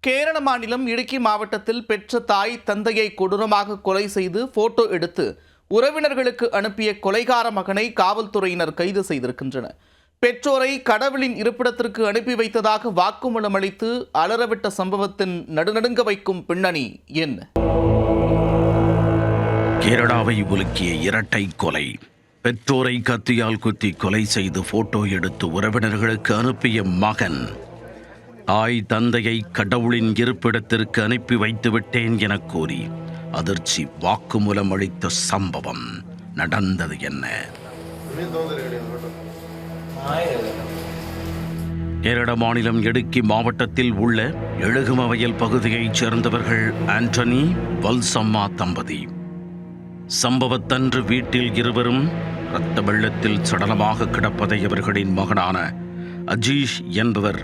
கேரள மாநிலம் இடுக்கி மாவட்டத்தில் பெற்ற தாய் தந்தையை கொடூரமாக கொலை செய்து போட்டோ எடுத்து உறவினர்களுக்கு அனுப்பிய கொலைகார மகனை காவல்துறையினர் கைது செய்திருக்கின்றனர். பெற்றோரை கடவுளின் இருப்பிடத்திற்கு அனுப்பி வைத்ததாக வாக்குமூலம் அளித்து அலறவிட்ட சம்பவத்தின் நடுநடுங்க வைக்கும் பின்னணி என்ன? கேரளாவை உலுக்கிய இரட்டை கொலை. பெற்றோரை கத்தியால் குத்தி கொலை செய்து போட்டோ எடுத்து உறவினர்களுக்கு அனுப்பிய மகன் தாய் தந்தையை கடவுளின் இருப்பிடத்திற்கு அனுப்பி வைத்து விட்டேன் என கூறி அதிர்ச்சி வாக்குமூலம் அளித்த சம்பவம் நடந்தது என்ன? கேரள மாநிலம் இடுக்கி மாவட்டத்தில் உள்ள எழுகுமவயல் பகுதியைச் சேர்ந்தவர்கள் ஆண்டனி வல்சம்மா தம்பதி. சம்பவத்தன்று வீட்டில் இருவரும் இரத்த வெள்ளத்தில் சடலமாக கிடப்பதை அவர்களின் மகனான அஜீஷ் என்பவர்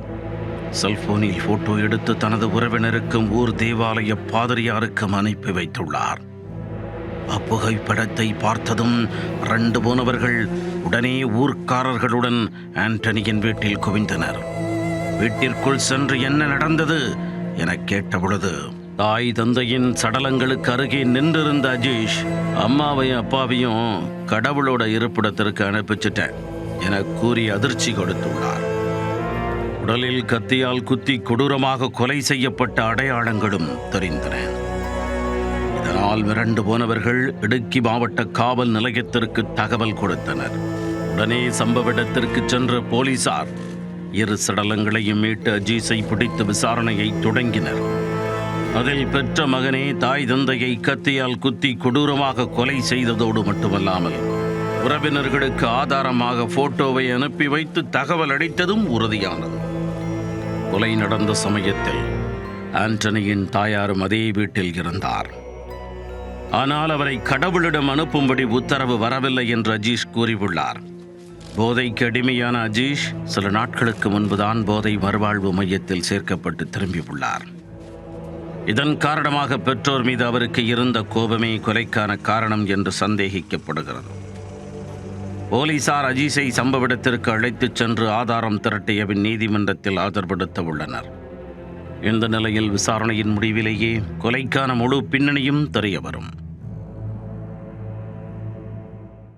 செல்போனில் போட்டோ எடுத்து தனது உறவினருக்கும் ஊர் தேவாலய பாதிரியாருக்கும் அனுப்பி வைத்துள்ளார். அப்புகைப்படத்தை பார்த்ததும் அரண்டு போனவர்கள் உடனே ஊர்க்காரர்களுடன் ஆண்டனியின் வீட்டில் குவிந்தனர். வீட்டிற்குள் சென்று என்ன நடந்தது என கேட்டபொழுது தாய் தந்தையின் சடலங்களுக்கு அருகே நின்றிருந்த அஜீஷ், அம்மாவையும் அப்பாவையும் கடவுளோட இருப்பிடத்திற்கு அனுப்பிச்சிட்டேன் என கூறி அதிர்ச்சி கொடுத்துள்ளார். உடலில் கத்தியால் குத்தி கொடூரமாக கொலை செய்யப்பட்ட அடையாளங்களும் தெரிந்தன. இதனால் மிரண்டு போனவர்கள் இடுக்கி மாவட்ட காவல் நிலையத்திற்கு தகவல் கொடுத்தனர். உடனே சம்பவ இடத்திற்கு சென்ற போலீசார் இரு சடலங்களையும் மீட்டு அஜீஸை பிடித்து விசாரணையை தொடங்கினர். அதில் பெற்ற மகனே தாய் தந்தையை கத்தியால் குத்தி கொடூரமாக கொலை செய்ததோடு மட்டுமல்லாமல் உறவினர்களுக்கு ஆதாரமாக போட்டோவை அனுப்பி வைத்து தகவல் அளித்ததும் உறுதியானது. கொலை நடந்த சமயத்தில் ஆண்டனியின் தாயாரும் அதே வீட்டில் இருந்தார். ஆனால் அவரை கடவுளிடம் அனுப்பும்படி உத்தரவு வரவில்லை என்று அஜீஷ் கூறியுள்ளார். போதைக்கு அடிமையான அஜீஷ் சில நாட்களுக்கு முன்புதான் போதை மறுவாழ்வு மையத்தில் சேர்க்கப்பட்டு திரும்பியுள்ளார். இதன் காரணமாக பெற்றோர் மீது அவருக்கு இருந்த கோபமே கொலைக்கான காரணம் என்று சந்தேகிக்கப்படுகிறது. போலீசார் அஜீஸை சம்பவ இடத்திற்கு அழைத்துச் சென்று ஆதாரம் திரட்டிய பின் நீதிமன்றத்தில் ஆஜர்படுத்த உள்ளனர். இந்த நிலையில் விசாரணையின் முடிவிலேயே கொலைக்கான முழு பின்னணியும் தெரிய வரும்.